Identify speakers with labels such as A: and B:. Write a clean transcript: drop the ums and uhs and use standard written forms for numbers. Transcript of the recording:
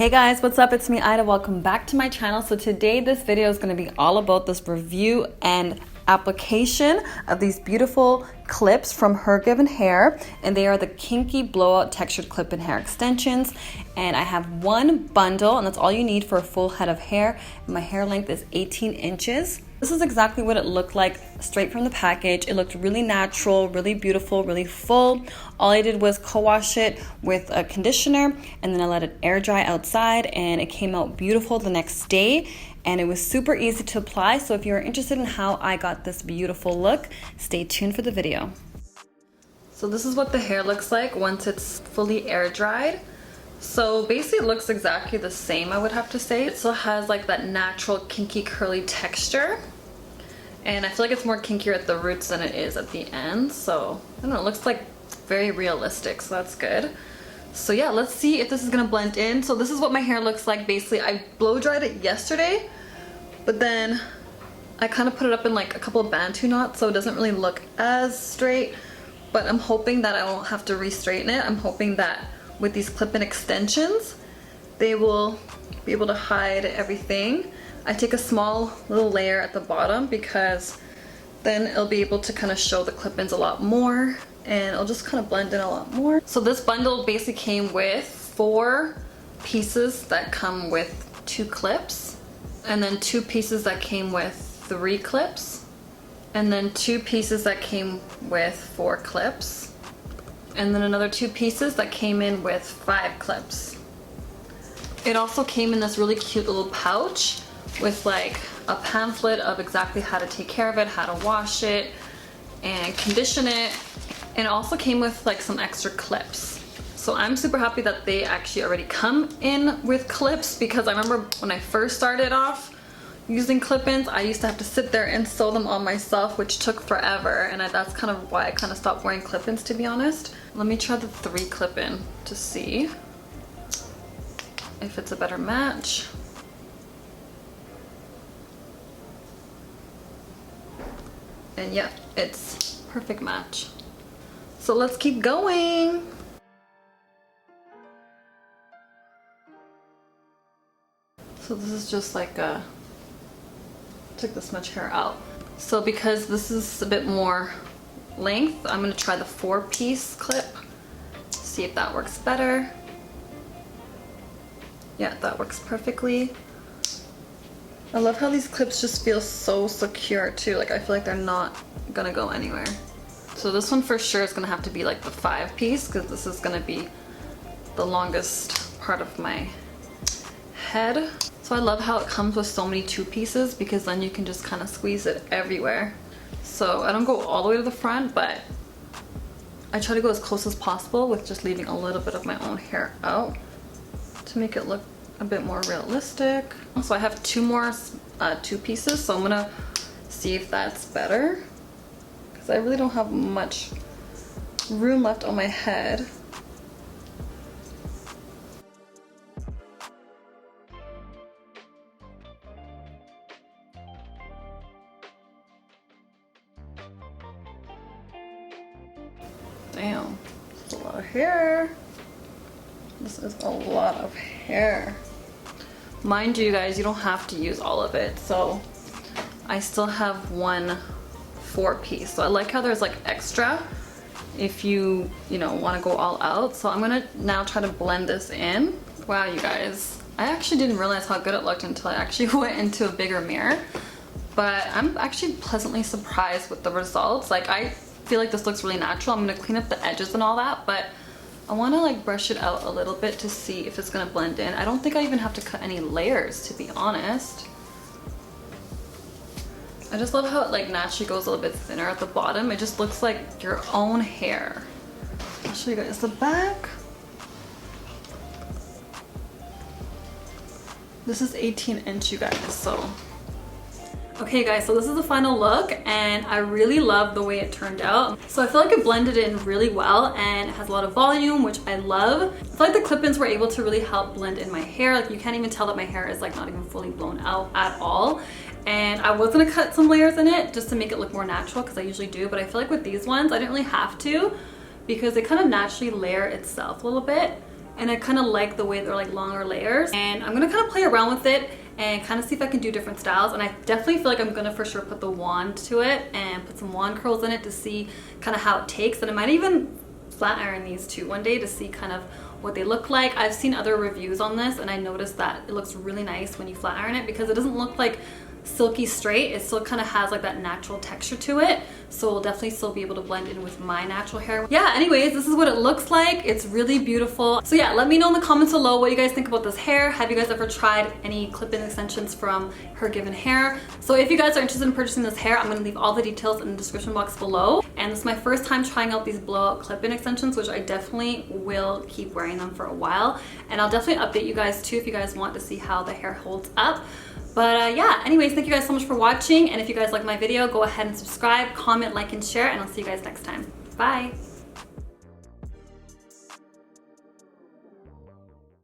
A: Hey guys, what's up? It's me, Ida. Welcome back to my channel. So today this video is going to be all about this review and application of these beautiful clips from HerGivenHair, and they are the Kinky blowout textured clip and hair extensions. And I have one bundle, and that's all you need for a full head of hair. And my hair length is 18 inches. This is exactly what it looked like straight from the package. It looked really natural, really beautiful, really full. All I did was co-wash it with a conditioner, and then I let it air dry outside, and it came out beautiful the next day. And it was super easy to apply. So if you're interested in how I got this beautiful look, stay tuned for the video. So this is what the hair looks like once it's fully air dried. So basically it looks exactly the same, I would have to say. It still has like that natural kinky curly texture. And I feel like it's more kinkier at the roots than it is at the end. So I don't know, it looks like very realistic, so that's good. So yeah, let's see if this is gonna blend in. So this is what my hair looks like. Basically, I blow dried it yesterday, but then I kind of put it up in like a couple of bantu knots, so it doesn't really look as straight. But I'm hoping that I won't have to re-straighten it. I'm hoping that with these clip-in extensions, they will be able to hide everything. I take a small little layer at the bottom because then it'll be able to kind of show the clip-ins a lot more, and it'll just kind of blend in a lot more. So this bundle basically came with 4 pieces that come with 2 clips, and then 2 pieces that came with 3 clips, and then 2 pieces that came with 4 clips, and then another 2 pieces that came in with 5 clips. It also came in this really cute little pouch with like a pamphlet of exactly how to take care of it, how to wash it and condition it. And it also came with like some extra clips. So I'm super happy that they actually already come in with clips, because I remember when I first started off using clip-ins, I used to have to sit there and sew them on myself, which took forever, and that's kind of why I kind of stopped wearing clip-ins, to be honest. Let me try the 3 clip-in to see if it's a better match. And yeah, it's perfect match. So let's keep going. So this is just like took this much hair out. So because this is a bit more length, I'm gonna try the 4-piece clip, see if that works better. Yeah, that works perfectly. I love how these clips just feel so secure too. Like I feel like they're not gonna go anywhere. So this one for sure is gonna have to be like the 5-piece, because this is gonna be the longest part of my head. So I love how it comes with so many 2 pieces, because then you can just kind of squeeze it everywhere. So I don't go all the way to the front, but I try to go as close as possible with just leaving a little bit of my own hair out to make it look a bit more realistic. So I have 2 more 2 pieces, so I'm gonna see if that's better, because I really don't have much room left on my head. Damn, that's a lot of hair. This is a lot of hair. Mind you guys, you don't have to use all of it. So I still have one 4-piece. So I like how there's like extra if you want to go all out. So I'm gonna now try to blend this in. Wow, you guys, I actually didn't realize how good it looked until I actually went into a bigger mirror. But I'm actually pleasantly surprised with the results. Like I feel like this looks really natural. I'm gonna clean up the edges and all that, but I want to like brush it out a little bit to see if it's gonna blend in. I don't think I even have to cut any layers, to be honest. I just love how it like naturally goes a little bit thinner at the bottom. It just looks like your own hair. I'll show you guys the back. This is 18-inch, you guys, so. Okay guys, so this is the final look, and I really love the way it turned out. So I feel like it blended in really well, and it has a lot of volume, which I love. I feel like the clip-ins were able to really help blend in my hair. Like you can't even tell that my hair is like not even fully blown out at all. And I was gonna cut some layers in it just to make it look more natural, because I usually do, but I feel like with these ones I didn't really have to, because they kind of naturally layer itself a little bit. and I kind of like the way they're like longer layers. And I'm gonna kind of play around with it and kind of see if I can do different styles. And I definitely feel like I'm gonna for sure put the wand to it and put some wand curls in it to see kind of how it takes. And I might even flat iron these too one day to see kind of what they look like. I've seen other reviews on this and I noticed that it looks really nice when you flat iron it because it doesn't look like silky straight. It still kind of has like that natural texture to it, so it'll definitely still be able to blend in with my natural hair. Yeah, anyways, this is what it looks like. It's really beautiful. So yeah, let me know in the comments below what you guys think about this hair. Have you guys ever tried any clip-in extensions from HerGivenHair? So if you guys are interested in purchasing this hair, I'm going to leave all the details in the description box below. And this is my first time trying out these blowout clip-in extensions, which I definitely will keep wearing them for a while, and I'll definitely update you guys too if you guys want to see how the hair holds up. But yeah, anyways, thank you guys so much for watching, and if you guys like my video, go ahead and subscribe, comment, like, and share, and I'll see you guys next time. Bye!